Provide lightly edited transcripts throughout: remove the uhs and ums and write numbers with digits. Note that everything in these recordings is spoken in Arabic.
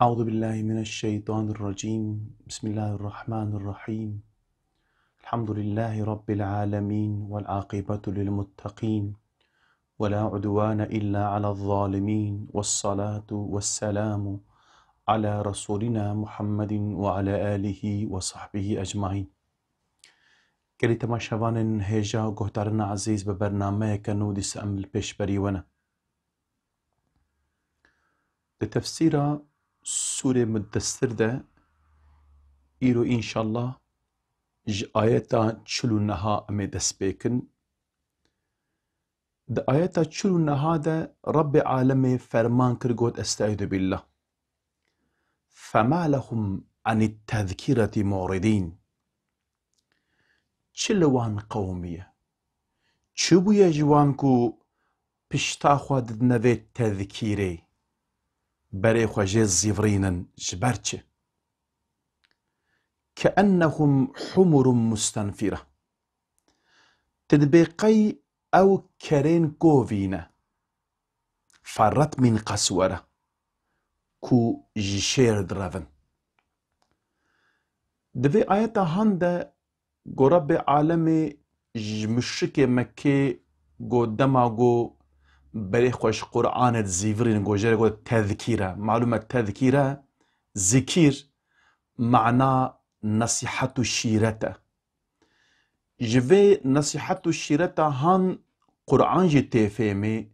أعوذ بالله من الشيطان الرجيم. بسم الله الرحمن الرحيم. الحمد لله رب العالمين والعاقبة للمتقين ولا عدوان إلا على الظالمين والصلاة والسلام على رسولنا محمد وعلى آله وصحبه أجمعين. گەلی تەماشاوانن هێژا و گۆهتارن عزیز بە بەرنامەیەکە و دیسە ئەم پێشبەریوەنە لە تەفسیرە سورة مدثر ده إيرو إن شاء الله آياتا چلو نها أمي دست بيكن. ده آياتا چلو نها ده رب عالمي فرمان كرغوت استعيذ بالله فما لهم عن التذكرة معرضين. چلوان قومية چبو يجوانكو پشتا دد نوي تذكيري بري خواجه زيفرينن جبرچه كأنهم حمر مستنفرة تدبيقي أو كرين كوفينة فرت من قسورة كو جشير درافن. دفي آياتا هاندا گو رب عالمي مشرك مكي گو دماغو بري خوش قرآن زيفرين گو جاري گو تذكيرة. معلومة تذكيرة ذكير معنى نصيحة الشيرة. جوي نصيحة الشيرة هان قرآن جي تفهمي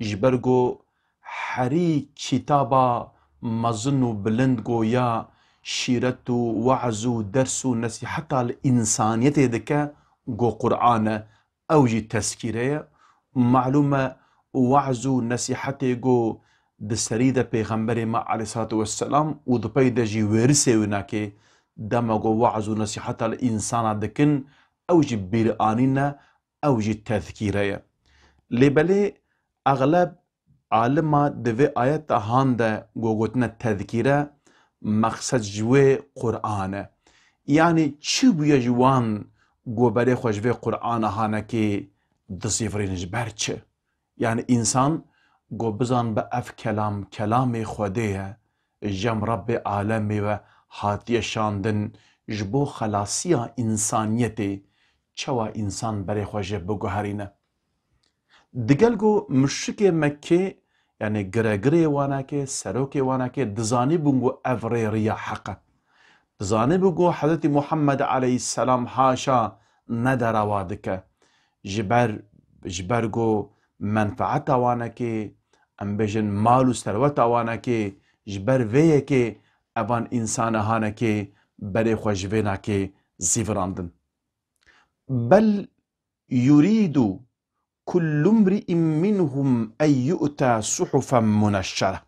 جبرگو حري كتابا مزنو بلندگو يا شيرتو وعزو درسو نصيحة الإنسانية دكا گو قرآن أو جي تذكيرية. معلومة وعزو نصيحة گو دسريدة پیغمبر ما عليه الصلاة والسلام و دپيدا جي ورسي وناكي دماغو وعزو نصيحة الإنسان دكن أو جي بيرانينا أو جي تذكيرية. لبالي أغلب عالما دوي آيات هاندا گوگوتنا تذكيرة مقصد جوي قرآن. يعني چي بويا جوان گو بري خوش في قرآن هانكي دصيفرين جبرچه. يعني إنسان گو بزان بأف كلام خوديه جم رب عالمي و هاتيه شاندن جبو خلاصيا إنسانيتي چوا إنسان بري خوش بگوهرينه. دگل گو مشرك مكي يعني گرگري واناكي سروكي واناكي دزاني بونگو افري ريا حقا دزاني بونگو حضرت محمد عليه السلام حاشا ندر وادك جبر گو منفعتا واناكي ام بجن مالو ثروتا واناكي جبر ويكي ابان انسان هاناكي بري خوش ويناكي زيفراندن. بل يريد كل امرئ منهم أن يؤتى صحفا منشرة.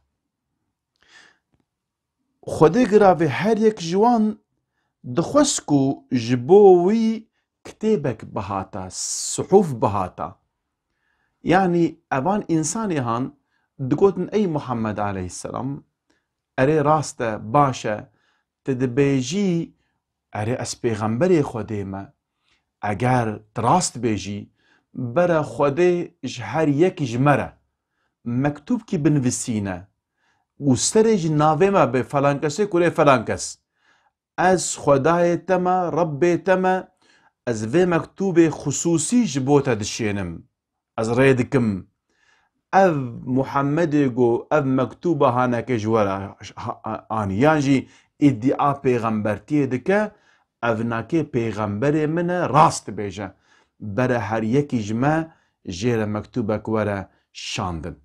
خودي گراوي هر يك جوان دخوسكو جبوي كتابك بهاتا صحف بهاتا. يعني اوان انساني هان دقوتن اي محمد عليه السلام اري راسته باشا تدبيجي اري اس پیغمبري خودي ما اگر تراست بيجي برا خوده هر یک جمره مکتوب کی بنویسینه و سرج ناوه ما به فلان کسی کره فلان کس از خدای تما رب تما از و مکتوب خصوصی جبوتا دشینم از ریدکم اف محمد گو اف مکتوبه هانا که جوارا آنیانجی ادعا پیغمبرتی دکه اف ناکه پیغمبر من راست بیجه برا هر یکی جمع جير مكتوبك ورا شاندن.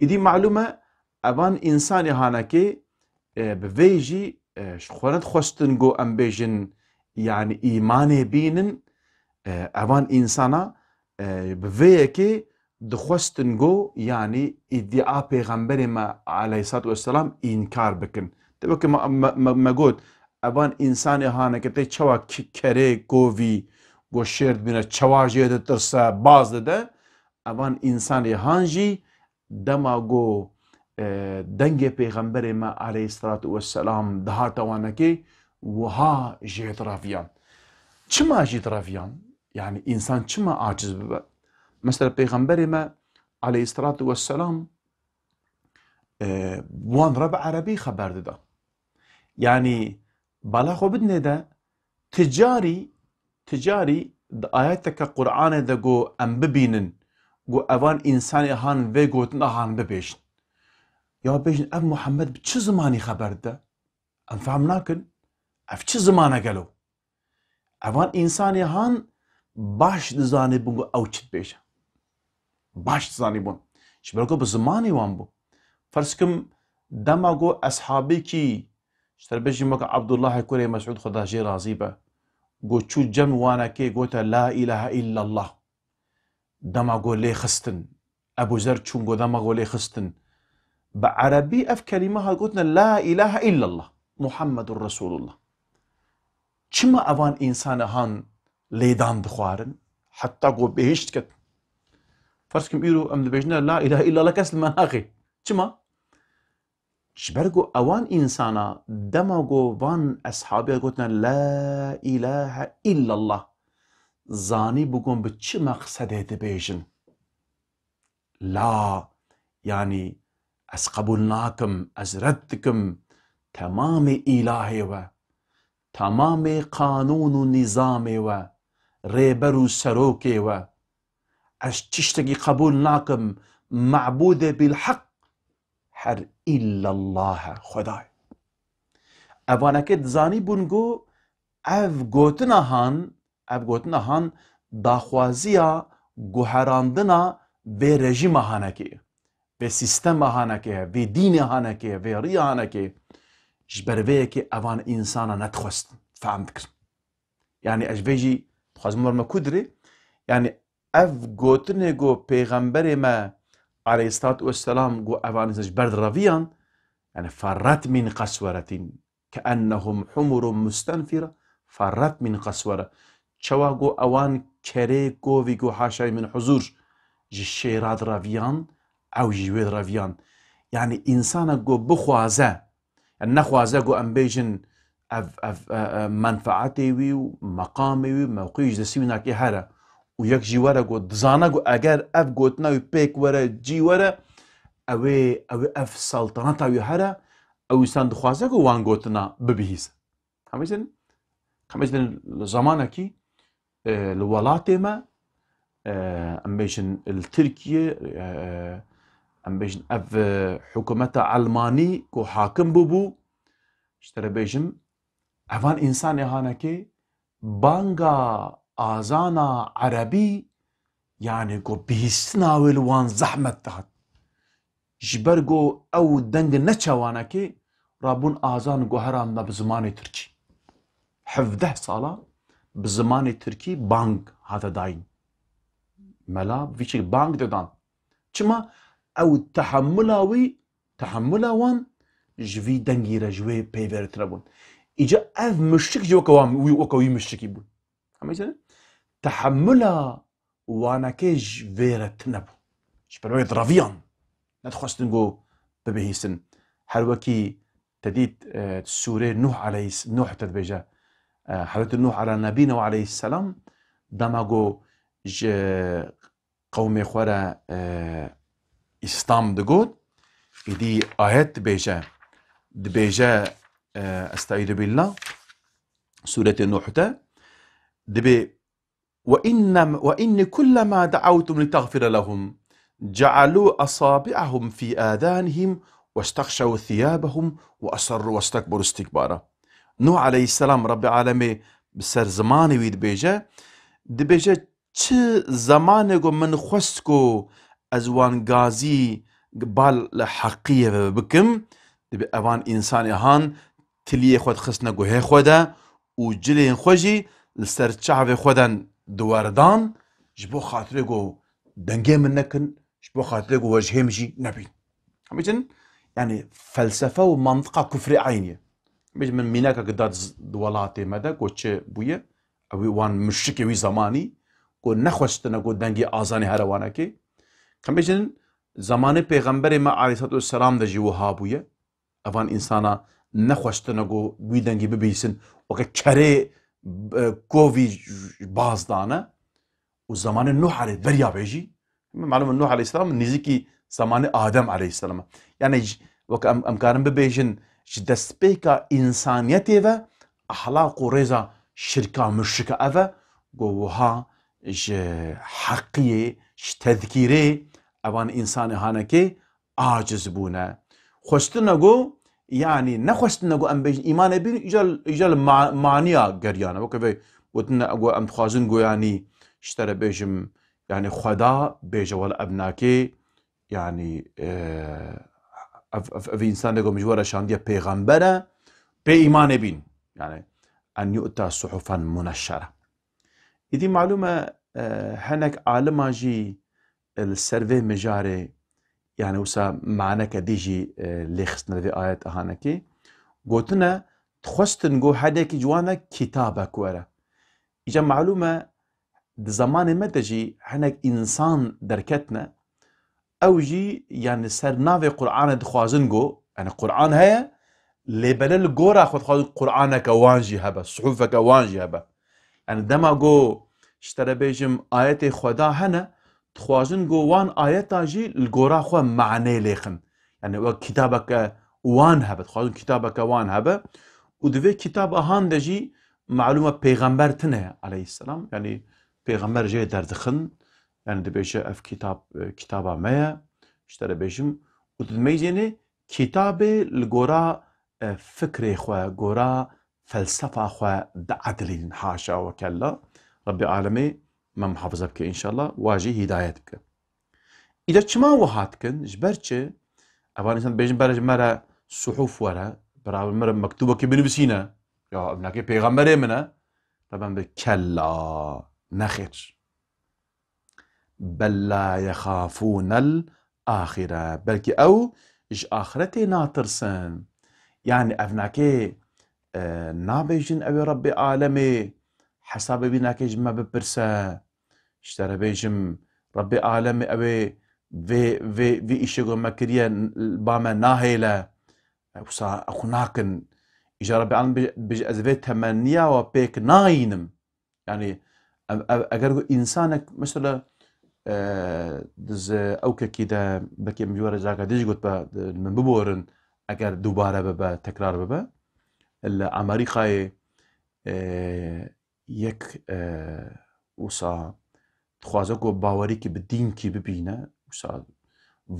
إدي معلومة أبان إنساني هانكي بفيجي خونت خوستن جو أم بيجن يعني إيماني بينن أبان إنسانا بفيكي دخوستن جو يعني إدعاء پیغمبر ما عليه الصلاة والسلام إنكار بكن. تبقى ما قلت أبان إنساني هانكي تي چوا كري كوفي گو شرد بینه چواجه ده ترسه باز ده اوان انسان هانجی دما گو دنگ پیغمبر ما علیه الصلاة والسلام دهاتا وانکی وها جيت رافيان. چما جيت رافيان؟ يعني انسان چما عاجز ببا؟ مثلا پیغمبر ما عليه الصلاة والسلام وان ربع عربي خبر ددا يعني بالا خو بدنا دا تجاري آياتك قرآن دا جو ام ببينن جو اوان انسان هان في جوتنا هان ببيشن يا بيشن اف محمد بچه زماني خبر دا ام فهمناكن اف چه زمانه قالو اوان انسان هان باش دزاني بونگو او چت بيشن باش دزاني بون شبركو بزماني وان بو فرسكم دماغو اصحابي كي اشتربجي مك عبد الله كوري مسعود خدا جي راضي به قو تشو جم وانا كي قوتا لا اله الا الله دماغو لي خستن ابو زر تشونغو دماغو لي خستن بعربي اف كلمه ها قلتنا لا اله الا الله محمد رسول الله چما اوان انسان هان ليدان دخوارن حتى قو بهشت كت فرسكم بيرو ام بيجنا لا اله الا الله كسل مناخي چما شبرقو اوان انسانا دماغو وان اصحابي قلتنا لا اله الا الله زاني بقوم بچ مقصده دبيجن لا يعني از قبولناكم از ردكم تمام الهي و تمام قانون و نظامي و ريبر و سروكي و از تشتكي قبولناكم معبود بالحق حر إلا الله خداي اوانا كد زاني بونگو اف گوتنا هان داخوازيا گوهراندنا به رژیم هانكي به سيستم هانكي به دين هانكي به ريا هانكي جبرويكي اوان انسانا نتخست فهمتك يعني اجبيجي تخاز مرمى كدري يعني اف گوتنه گو پیغمبر ما عليه الصلاة والسلام جو اوان برد رافيان يعني فرت من قسورة كأنهم حمر مستنفرة فرت من قسورة شوا جو اوان كري جو في جو حاشاي من حضور جشيرات رافيان او جويد رافيان يعني انسان جو بخوازه يعني نخوازه جو امبيجن اف منفعتي وي ومقامي وي موقعي جسيوي ناكي هره ويك جي ورا جو دزانا جو اگر اف گوتنا وي بيك ورا جي ورا اوي اف سلطنتا وي هره او انسان دخوازه جو وان گوتنا ببهيس خمسن زمانكي الولاتي ما امبيشن التركيا امبيشن اف حكومتا علماني كو حاكم ببو اشترى بيجم اوان انسان هانكي بانغا آزانا عربي يعني كو بيسناول وان زحمت تحت جبرگو او دنگ نچوانكي رابون آزان گوهران بزماني تركي 17 سالا بزماني تركي بانغ هذا داين ملا فيشي بانغ ددان چما او تحملا وان جوي دنگيره جوي بيفر تربون اجا اف مشك جو وكوي مشكي بون هميجن تحملا وانا كيج فيرت نبو شبروي درافيان ندخستن جو ببهيسن هروكي تديد سورة نوح تدبيجا حضرت نوح على نبينا وعليه السلام دماغو قومي خورا اسلام دقود دي آيات دبيجا استعيذ بالله سورة نوح دبي وإن كلما دعوتم لتغفر لهم جعلوا أصابعهم في آذانهم واستغشوا ثيابهم وأصروا واستكبروا استكبارا نوح عليه السلام رب العالمين بسر زماني ويد دبيجا چه زمانه من خستكو ازوان غازي قبال حقية بكم دبي اوان انسان هان تليه خود خسنا گوه خودا و جلين خوجي لسر چعب خودن دواردان جبو خاطره گو دنگه من نكن جبو خاطره گو وجهه مجي نبين هميجن يعني فلسفة ومنطقة كفر عينية من ميناكا قداد دولاتي مدى گو چه بوية اوي وان مشكي وي زماني گو نخوشتنا گو دنگي آزاني هروانا كي هميجن زمان پیغمبر ما عليه الصلاة والسلام دا جيو هابوية اوان انسانا نخوشتنا گو وي دنگي ببيسن وكا كره كوفي باز دانا وزمان نوح عليه بريا بيجي معلوم نوح عليه السلام نزيكي زمان آدم عليه السلام يعني وك ام كارن ببيجن دست بيكا إنسانيتي و أخلاق ورزا شركة مشركة أفا قوها حقية تذكيري اوان انسان هانكي عاجز بونا خوشتنا قو يعني نخوشتنا قو ام بيجن ايمان بين اجال معنيا قريانا وكفي وتنا قو ام تخازن قو يعني اشترى بيجم يعني خدا بيجا ولا ابناكي يعني في انسان قو مجورة شاندية پیغمبرة بي ايمان بين يعني ان يؤتى صحفا منشرة إذي معلومة هناك عالم جي السيرفي مجاري يعني وسا معنا كديجي ليخسنا في آيات هانكي قلتنا تخستن قو هداك جوانا كتابك ورا إجا معلومة زمان ما تجي هناك إنسان دركتنا أو جي يعني سرناوي قرآن دخوازن قو يعني قرآن هيا لبلل قورا خود خود قرآنك وانجي هبا صحوفك وانجي هبا يعني دما قو اشترى بيجم آيات خدا هنا تخوازن قو وان آياتا جي القورا خوا معنى ليخن يعني وكتابك وان هبا تخوازن كتابك وان هبا ودفي كتاب اهان دجي معلومة پیغمبر تنه عليه السلام يعني پیغمبر جي دردخن يعني دبيجي اف كتابا ميا اشترى بيجم ودميجيني كتابي القورا فكري خوا قورا فلسفة خوا بعدل حاشا وكلا رب العالمين ما محافظة بك إن شاء الله واجي هدايتك إذا كما وهاتكن جبرتش أبغى إنسان بيجن برج مرة صحف ورا برا مرة مكتوبة كي بنفسينا يا ابنك بيغمر منا طبعا بكلا نخير بل لا يخافون الآخرة بلكي أو إيش آخرتي ناطرسن يعني أبناكي نابيجن أبي ربي عالمي حساب بيناكي جمع ببرسا اشترى بيجم ربي عالمي أبي في إشيغو مكريا باما ناهيلا وصا أخناكن إجا ربي عالمي بيجي أزفي تمنيا وبيك ناينم يعني أقرقو إنسانك مثلا دز أوكا كده بكي مجورة جاكا ديج قلت من ببورن أقر دوباره ببا تكرار ببا الأمريكا يك وصا تخوازكو باوري كي بالدين كي ببينا وصا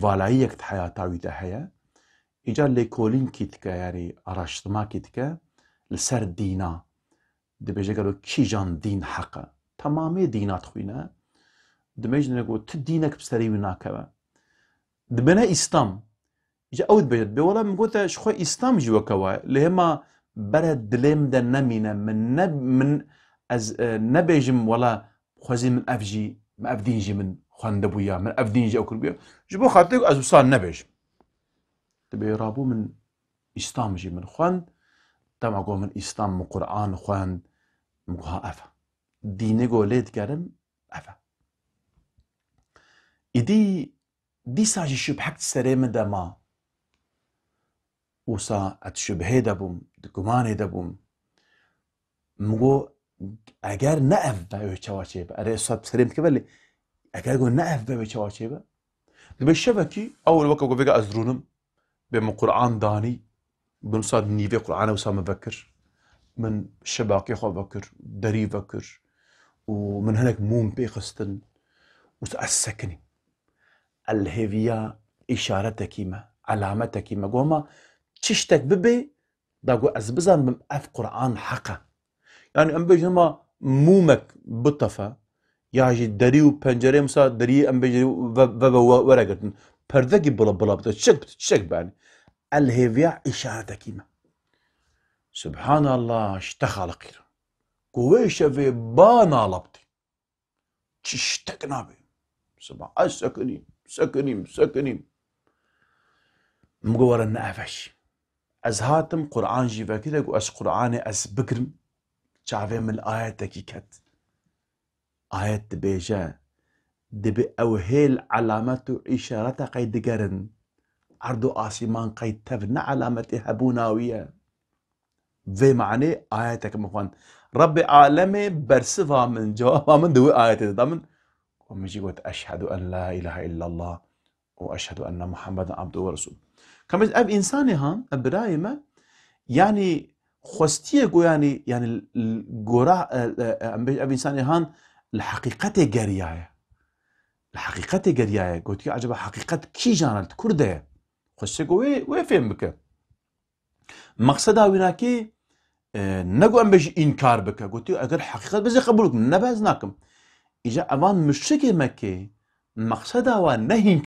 فالعيك تحيا تاوي تحيا إجا ليكولين كيتكا يعني أراشتما كيتكا لسر دينا دبيجي قالوا كي جان دين حقا تمامي دينات خوينا دميج نقول تدينك بسري وناكبا دبنا إسلام إجا أود بيجد بولا مقولتا شخو إسلام جوا كوا لهما برد دليم دا نمينا من از نبيجم ولا خوزي من أفجي ما أفدينجي من خوان دبويا من أفدينجي أو كربيا جبو خاطيك از وصال نبيج تبي رابو من إسلام جي من خوان تما قو من إسلام من قرآن خوان مقها أفا ديني قو ليد كارم أفا دي ساجي شبحكت سريم دا ما وصا اتشبهه دبوم دقمانه دبوم مگو اگر نأف به چواچه اره صد سريم كبالي اگر قو نأف به چواچه بشبكي اول وقت قو بيقى ازرونم بم قرآن داني بنصاد نيفي قرآن وصا مفكر من شباكي خو بكر دري بكر ومن هناك موم بيخستن وتأسكني الهيفيا إشارتك كيما علامتك كيما قوما تشتك ببي داقو أزبزان بم أف قرآن حقا يعني أم بيجي ما مومك بطفة ياجي دريو بنجري مسا دري أم بيجي ورقة پردكي بلا بلا تشك بعني الهيفيا إشارتك كيما سبحان الله اشتخل قيرا قويش في بانا لبطي تشتكنا بي سبحان سكنيم مقور النافش از هاتم قرآن جيفا كده از قرآن از بكرم شعفه من الآيات تكيكت آيات بيجا دبي أوهيل علامته إشارته قيد قرن عردو آسيمان قيد تفن علامته هبوناوية في معنى آياتك مخوان رب عالمي برسفها من جوابها من دوي آياته دامن ومجي قلت أشهد أن لا إله إلا الله وأشهد أن محمدا عبده ورسوله. كما أب إنساني هان أبراهيم يعني خوستيه جو يعني الجورا أب إنساني هان الحقيقة جرياية الحقيقة جرياية قلت عجب حقيقة كي جانت كردة خوستيه جو وين بك مقصدها ويناكي نقو أم بيجي إنكار بك قلت أجر حقيقة بس قبولك نبهزناكم إجا أوان مشرك مكة مقصدها ونهي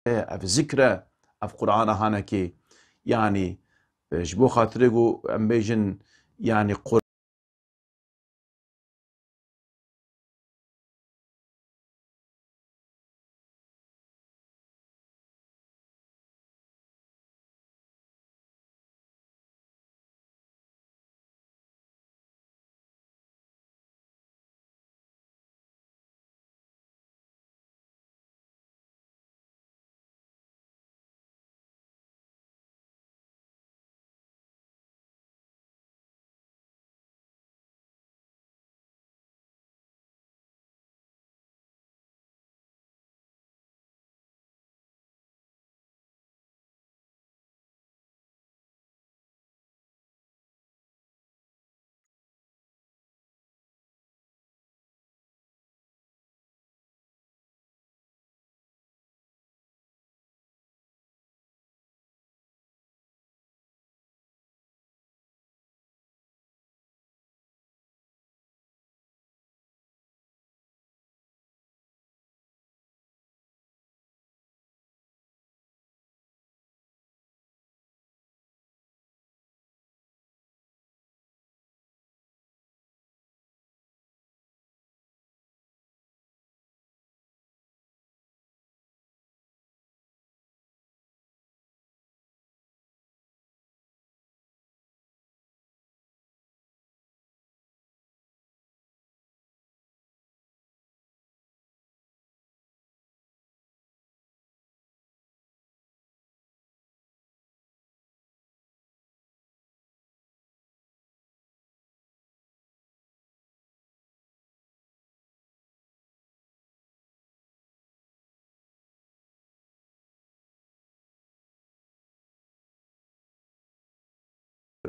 في ذكرى في قرآن هانكي يعني جبو خاطريقو أم بيجن يعني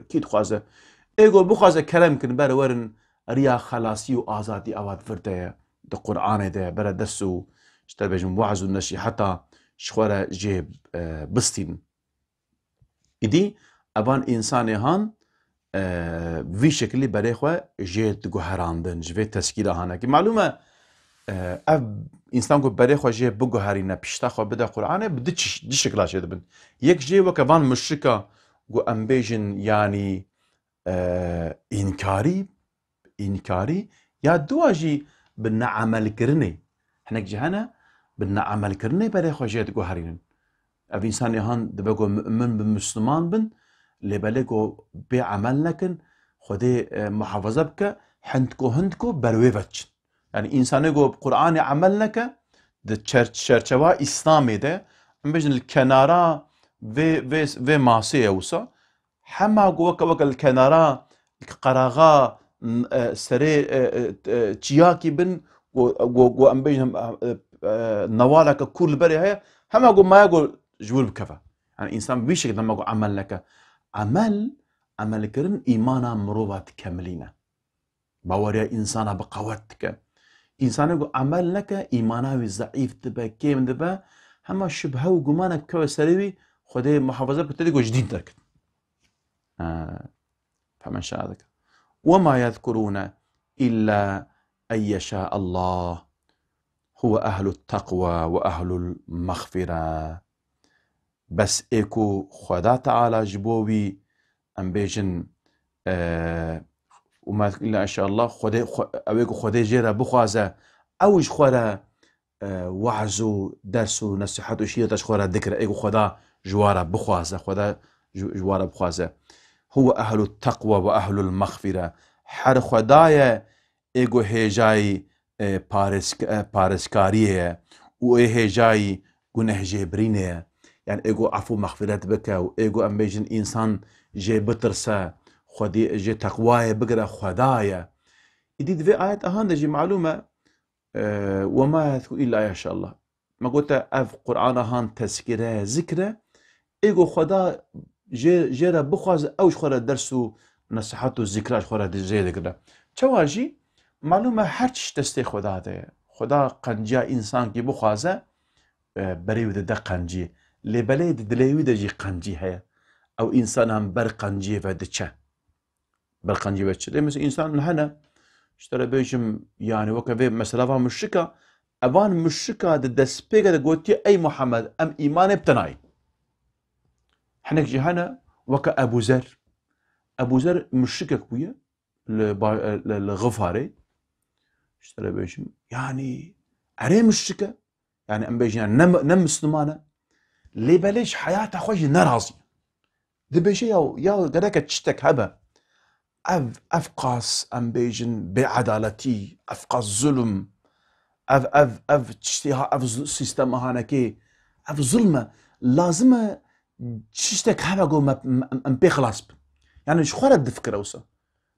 كيد خوازه ايگو بخوازه كلام كن بره ورن ريا خلاصي وآزادي اواد فرده ده قرآن ده بره دسو اشتر بجم وعز النشي حتى شخوره جيب بستين إدي أبان إنسان هان في شكل بريخوا جيت جوهراندن جوه تسكيل هانا كي معلومة أب إنسان كو بريخوا جيت بجوهرينا بيشتاخوا بدا قرآن بدي شكلها شيء دبن يك جي وكمان مشركة جو أمبيجن يعني إنكاري يا دواجي بنا عمل كرني احنا جهنا بنا عمل كرني بريخوا جيت جوهرين أب إنسان هان دبقوا مؤمن بمسلمان بن لبلغو بعمل لكن خدي محافظة بك هندكو برويفتش يعني إنسان جو بقرآن عمل لك ده شرشوا إسلامي ده بيجن الكنارة في ماسية وصا هما وك الكنارا قراغا سري تشياكي بن و أمبيجهم نوالك كل بري هي هما أقول ما يقول جول بكفى يعني إنسان بيشك لما أقول عمل لك عمل كرن إيمانا مروبات كاملين باوريا إنسانا بقوتك إنسان يقول عمل لك إيمانا ضعيف تبا كيم تبا هما شبهه وقمانك كوي سريوي خدي محافظة بتدقوا جديد تركت فمن شاء ذلك وما يذكرون إلا أن يشاء الله هو أهل التقوى وأهل المغفرة بس إيكو خدا تعالى جبوي أم بيجن وما إلا إن شاء الله أويكو خدا جيرا بخوازة أوش خورا وعزو درسو نصيحتو شيرتش خورا ذكر إيكو خدا جوارا بخوازة خدا جوارا بخوازة هو أهل التقوى وأهل المغفرة حر خدايا إيجو هجاي بارسكارية وهجاي گناه جبرينه يعني إيجو عفو مغفرة بك وإيجو أمبيجن إنسان جي بترسا خدي جي تقوايا بقرا خدايا يديد في آيات أهان جي معلومة وما يذكر إلا يا شاء الله ما قلت أف قرآن أهان تذكره ذكره إيجو خدا جيرا بخواز اوش خورا درسو نصيحتو ذكراش خورا دي ذكره چواجي معلومه هرچ تستي خدا ده خدا قنجا انسان کی بخوازه بريو ده قنجي لبلي دليوي ده جي قنجي هي او انسان هم بر قنجي و دچه بر قنجي و دچه مثل انسان هنا اشترى بيجم يعني وكفي مثلا مشركه ابان مشركه ده دسبيغه ده قوتي اي محمد ام ايمان ابتناي حنك جهنا وكا أبو ذر مشركك ويا الغفاري اشترى بيجم يعني عري مشركة يعني أم بيجي نم مسلمانة لي بليش حياته خوش نرازي دي بيجي يا قدك تشتك هبا أفقاس أم بيجن بعدالتي أفقاس ظلم أف تشتيها أف سيستم هانكي أف ظلمة لازمة تشتك هبا قو أم بيخلاص يعني شو خرد دفكر أوسا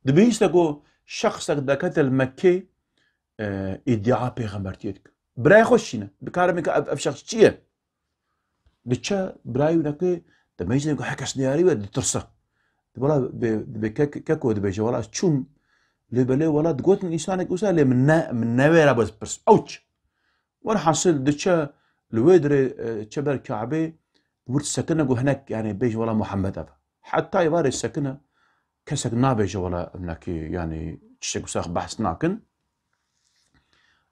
دبيش تقول شخصك دكت المكي ادعاء بيغمبرتيتك براي خوشينا بكارمك أف شخص چيه دچا برايو نكي دميش نقول حكاش نياري ودي ترسا ولا بكاكو دبيش ولا تشوم لبلي ولا تقول الإنسان يقول لي من نويرا بس أوتش وانا حاصل دچا الويدري تشبر كعبي ورد السكنة قو هناك يعني بيج ولا محمد أبا حتى يباري السكنة كسك نابيج ولا ابنك يعني تشتك وساخ بحث ناكن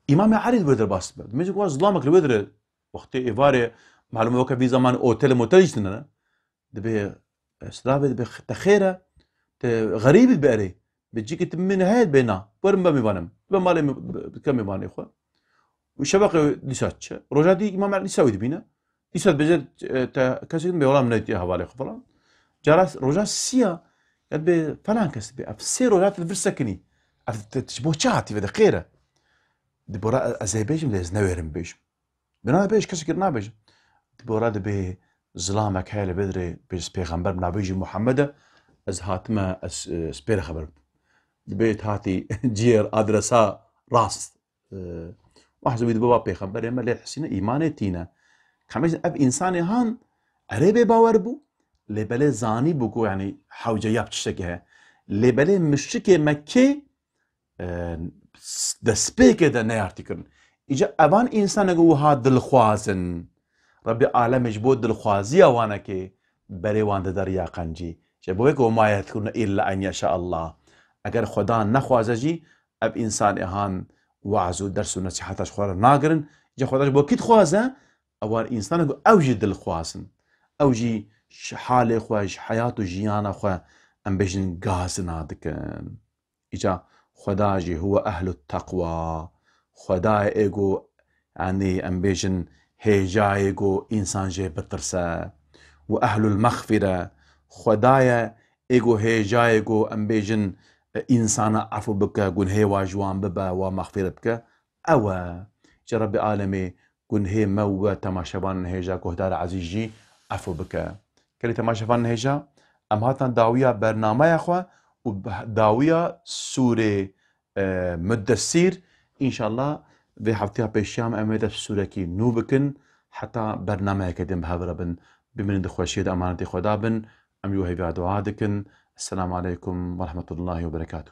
إمام علي الويدر باس بعد ميجي قواز ظلامك الويدر وقت يباري معلومة وكا في زمان أوتيل موتيلجتنا دبي سلابي دبي تخيرة غريب بأري بتجيك تمين هاد بينا برمبا ميبانم بمالي بكم ميباني إخوة وشبكة لساتش رجادي إمام علي سوي دبينا لسات بجد كسيد بيولا من نيتي هوالي خفلان جالس رجال سيا قد فلان كسب أفسي رجال في السكني تشبه شاتي في دقيقة دبورا أزايبيجم ليز نويرم بيجم بنا بيج كسر نابيج دبورا دبي ظلامك هاي بدري بيج بيغمبر نابيج محمد از هاتما سبير خبر دبيت هاتي جير أدرسا راس واحد زويد بابا بيغمبر يما ليه حسينا إيماني تينا خميس أب إنساني هان عربي باور بو لبلي زاني بوكو يعني حوجة ياب تشتكيها لبلي مشتكي مكي دسبيك دا نيارتكن إجا أبان إنسان أقول هاد دلخوازن ربي عالم جبود دلخوازية وانا كي بري وان دريا قنجي جبوك وما يذكرون إلا أن يشاء الله أجر خدا نخوازجي أب إنسان إهان وعزو درسو نصيحتاش خوار ناقرن جا خداش بو كيد خوازه أوان إنسان أقول أوجي دلخوازن أوجي حالي خوش حياته جيانا خو أم بيجن غازنا دكن إجا خداجي هو أهل التقوى خدا إيجو يعني أم بيجن هيجا إيجو إنسان جي بترسا وأهل المغفرة خدايا إيجو هيجا إيجو أم بيجن إنسان عفو بك قن هي واجوان ببا ومغفرة بك أو جرب عالمي قن هي مو تماشبان هيجا كهدار عزيزي عفو بك كلي تماشبان هيجا ام هاتن داوية برنامج خوا وداوية سورة مدثر ان شاء الله في حفتها بيشام اميدا سورة كي نو بكن حتى برنامج كدم بهذا بن بمن دخوشيد امانتي خدا بن ام يوهي دعاء دكن. السلام عليكم ورحمة الله وبركاته.